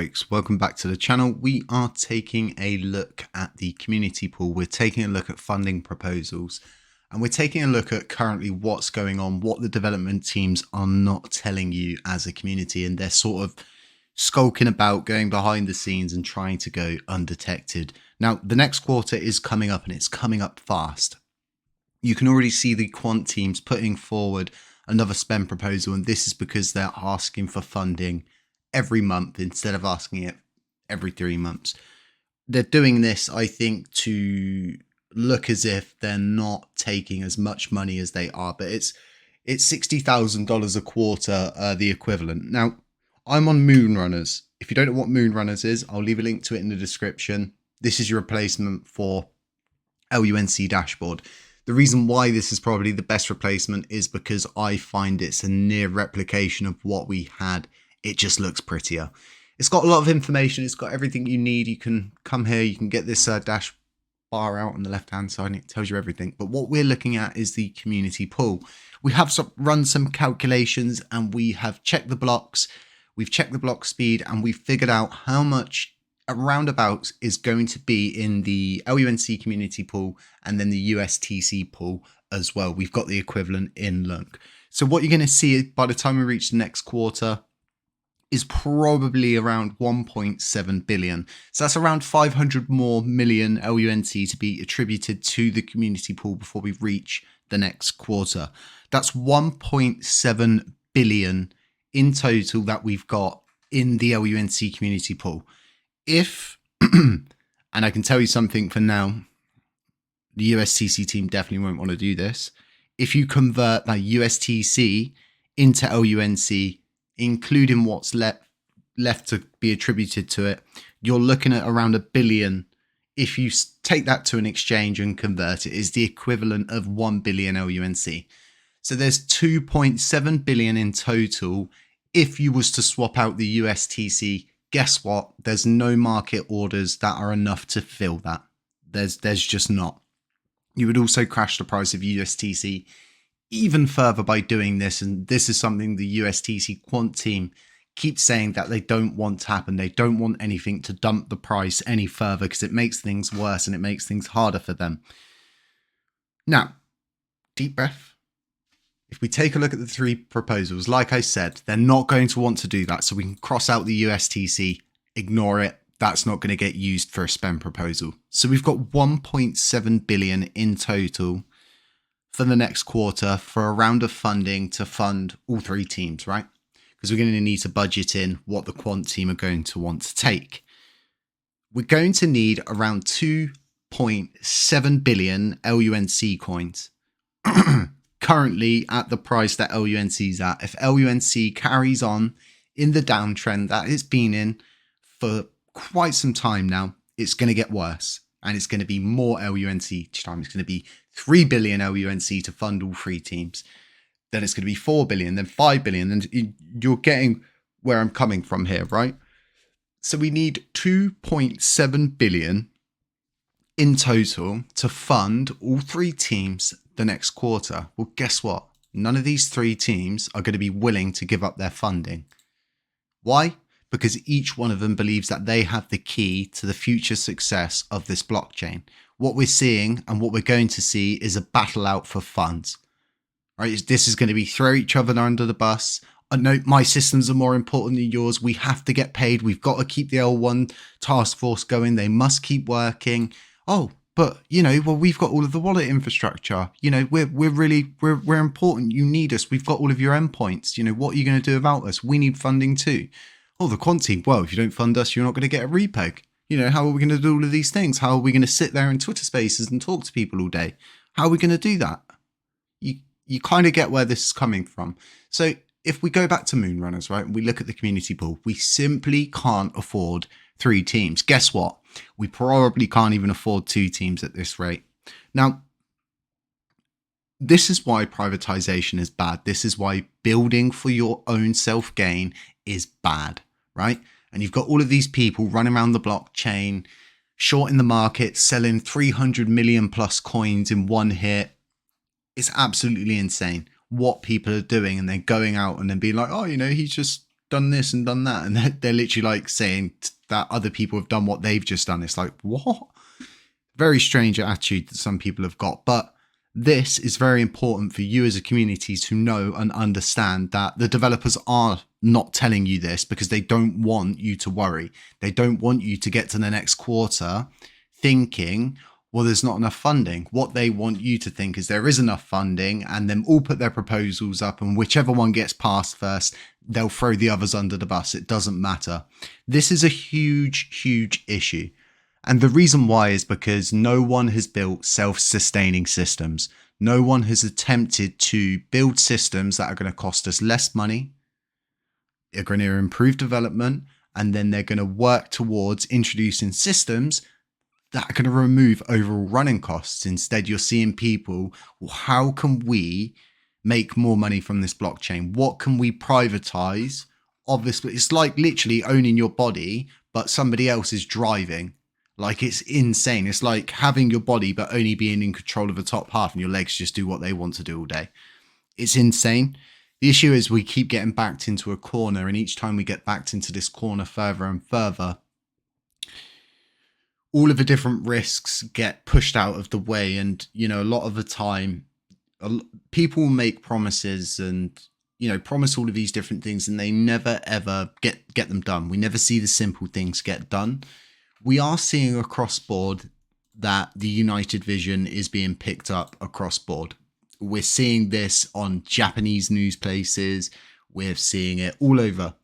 folks, welcome back to the channel. We are taking a look at the community pool. We're taking a look at funding proposals, and we're taking a look at currently what's going on, what the development teams are not telling you as a community, and they're sort of skulking about, going behind the scenes and trying to go undetected. Now, the next quarter is coming up, and it's coming up fast. You can already see the quant teams putting forward another spend proposal, and this is because they're asking for funding every month instead of asking it every 3 months. They're doing this, I think, to look as if they're not taking as much money as they are, but it's $60,000 a quarter, the equivalent. Now, I'm on Moonrunners. If you don't know what Moonrunners is, I'll leave a link to it in the description. This is your replacement for LUNC dashboard. The reason why this is probably the best replacement is because I find it's a near replication of what we had. It just looks prettier. It's got a lot of information. It's got everything you need. You can come here. You can get this dash bar out on the left-hand side, and it tells you everything. But what we're looking at is the community pool. We have run some calculations, and we have checked the blocks. We've checked the block speed, and we've figured out how much around about is going to be in the LUNC community pool and then the USTC pool as well. We've got the equivalent in LUNC. So what you're going to see by the time we reach the next quarter is probably around 1.7 billion. So that's around 500 more million LUNC to be attributed to the community pool before we reach the next quarter. That's 1.7 billion in total that we've got in the LUNC community pool. If, and I can tell you something for now, the USTC team definitely won't want to do this. If you convert that USTC into LUNC, including what's left to be attributed to it, you're looking at around $1 billion. If you take that to an exchange and convert it, is the equivalent of 1 billion LUNC. So there's 2.7 billion in total. If you was to swap out the USTC, guess what? There's no market orders that are enough to fill that. There's just not. You would also crash the price of USTC even further by doing this, and this is something the USTC quant team keeps saying that they don't want to happen. They don't want anything to dump the price any further because it makes things worse and it makes things harder for them. Now, deep breath. If we take a look at the 3 proposals, like I said, they're not going to want to do that, so we can cross out the USTC, ignore it. That's not going to get used for a spend proposal. So we've got 1.7 billion in total for the next quarter for a round of funding to fund all 3 teams, right? Because we're going to need to budget in what the quant team are going to want to take. We're going to need around 2.7 billion LUNC coins. Currently at the price that LUNC is at. If LUNC carries on in the downtrend that it's been in for quite some time now, it's going to get worse. And it's going to be more LUNC each time. It's going to be 3 billion LUNC to fund all 3 teams. Then it's going to be 4 billion, then 5 billion. And you're getting where I'm coming from here, right? So we need 2.7 billion in total to fund all 3 teams the next quarter. Well, guess what? None of these 3 teams are going to be willing to give up their funding. Why? Because each one of them believes that they have the key to the future success of this blockchain. What we're seeing and what we're going to see is a battle out for funds. Right? This is going to be throw each other under the bus. I know my systems are more important than yours. We have to get paid. We've got to keep the L1 task force going. They must keep working. Oh, but well, we've got all of the wallet infrastructure. We're important. You need us. We've got all of your endpoints. What are you going to do about us? We need funding too. Oh, the quant team. Well, if you don't fund us, you're not going to get a repeg. How are we going to do all of these things? How are we going to sit there in Twitter spaces and talk to people all day? How are we going to do that? You kind of get where this is coming from. So if we go back to Moonrunners, right, and we look at the community pool, we simply can't afford 3 teams. Guess what? We probably can't even afford 2 teams at this rate. Now, this is why privatization is bad. This is why building for your own self-gain is bad, right? And you've got all of these people running around the blockchain, shorting the market, selling 300 million plus coins in one hit. It's absolutely insane what people are doing, and they're going out and then being like, oh, he's just done this and done that. And they're literally like saying that other people have done what they've just done. It's like, what? Very strange attitude that some people have got. But this is very important for you as a community to know and understand that the developers are not telling you this because they don't want you to worry. They don't want you to get to the next quarter thinking, well, there's not enough funding. What they want you to think is there is enough funding, and then all put their proposals up, and whichever one gets passed first, they'll throw the others under the bus. It doesn't matter. This is a huge, huge issue. And the reason why is because no one has built self-sustaining systems. No one has attempted to build systems that are going to cost us less money, are going to improve development, and then they're going to work towards introducing systems that are going to remove overall running costs. Instead, you're seeing people, well, how can we make more money from this blockchain? What can we privatize? Obviously, it's like literally owning your body, but somebody else is driving. Like, it's insane. It's like having your body, but only being in control of the top half, and your legs just do what they want to do all day. It's insane. The issue is we keep getting backed into a corner, and each time we get backed into this corner further and further, all of the different risks get pushed out of the way. And, you know, a lot of the time, people make promises and, you know, promise all of these different things, and they never, ever get them done. We never see the simple things get done. We are seeing across board that the United Vision is being picked up across board. We're seeing this on Japanese news places. We're seeing it all over.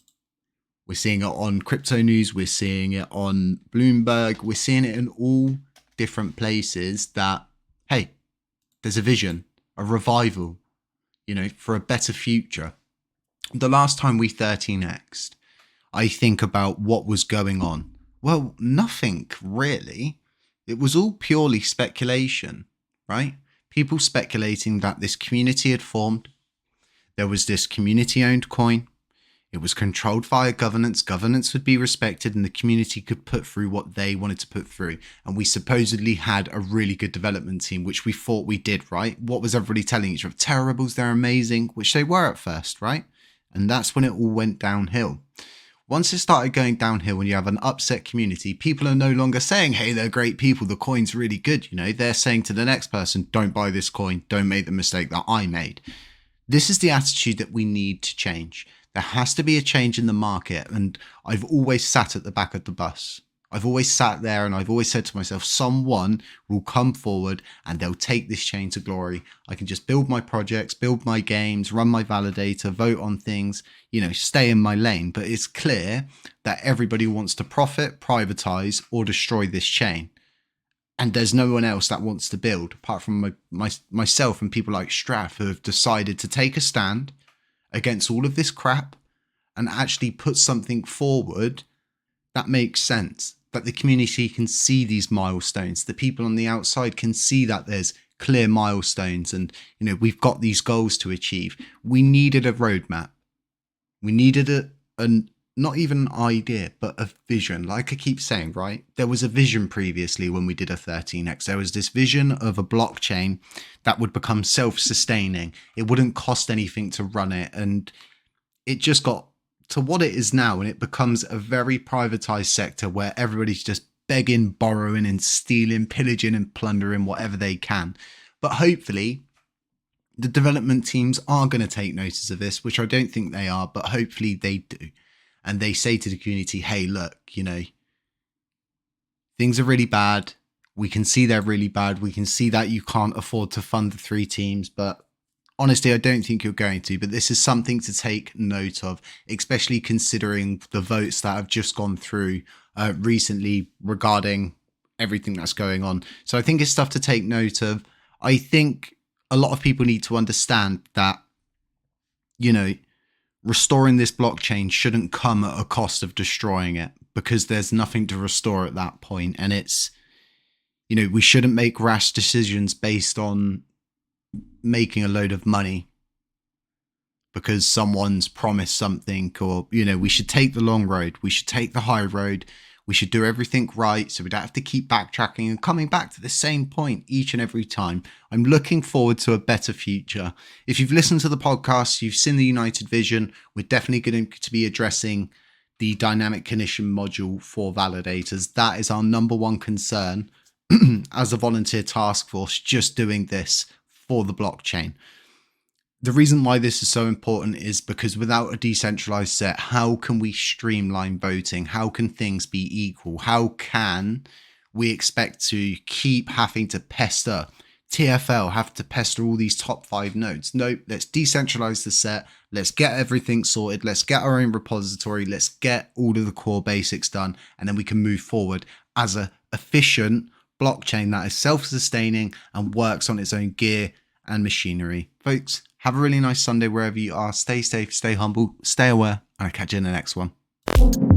We're seeing it on crypto news. We're seeing it on Bloomberg. We're seeing it in all different places that, hey, there's a vision, a revival, you know, for a better future. The last time we 13x'd, I think about what was going on. Well, nothing really. It was all purely speculation, right? People speculating that this community had formed. There was this community-owned coin. It was controlled via governance. Governance would be respected, and the community could put through what they wanted to put through. And we supposedly had a really good development team, which we thought we did, right? What was everybody telling each other? Terra rebels, they're amazing, which they were at first, right? And that's when it all went downhill. Once it started going downhill, when you have an upset community, people are no longer saying, hey, they're great people, the coin's really good. You know, they're saying to the next person, don't buy this coin, don't make the mistake that I made. This is the attitude that we need to change. There has to be a change in the market. And I've always sat at the back of the bus. I've always sat there, and I've always said to myself, someone will come forward and they'll take this chain to glory. I can just build my projects, build my games, run my validator, vote on things, you know, stay in my lane. But it's clear that everybody wants to profit, privatize, or destroy this chain. And there's no one else that wants to build apart from myself and people like Straff, who have decided to take a stand against all of this crap and actually put something forward that makes sense, that the community can see these milestones. The people on the outside can see that there's clear milestones, and, you know, we've got these goals to achieve. We needed a roadmap. We needed a not even an idea, but a vision. Like I keep saying, right? There was a vision previously when we did a 13x. There was this vision of a blockchain that would become self-sustaining. It wouldn't cost anything to run it. And it just got to what it is now, and it becomes a very privatized sector where everybody's just begging, borrowing, and stealing, pillaging, and plundering whatever they can. But hopefully the development teams are going to take notice of this, which I don't think they are, but hopefully they do. And they say to the community, hey, look, you know, things are really bad. We can see they're really bad. We can see that you can't afford to fund the 3 teams, but honestly, I don't think you're going to. But this is something to take note of, especially considering the votes that have just gone through recently regarding everything that's going on. So I think it's stuff to take note of. I think a lot of people need to understand that, you know, restoring this blockchain shouldn't come at a cost of destroying it, because there's nothing to restore at that point. And it's, you know, we shouldn't make rash decisions based on making a load of money because someone's promised something, or, you know, we should take the long road. We should take the high road. We should do everything right so we don't have to keep backtracking and coming back to the same point each and every time. I'm looking forward to a better future. If you've listened to the podcast, you've seen the United Vision. We're definitely going to be addressing the dynamic condition module for validators. That is our number one concern as a volunteer task force, just doing this for the blockchain. The reason why this is so important is because without a decentralized set, how can we streamline voting? How can things be equal? How can we expect to keep having to pester TFL, have to pester all these top 5 nodes? Nope, let's decentralize the set. Let's get everything sorted. Let's get our own repository. Let's get all of the core basics done. And then we can move forward as an efficient blockchain that is self-sustaining and works on its own gear and machinery. Folks, have a really nice Sunday wherever you are. Stay safe, stay humble, stay aware, and I'll catch you in the next one.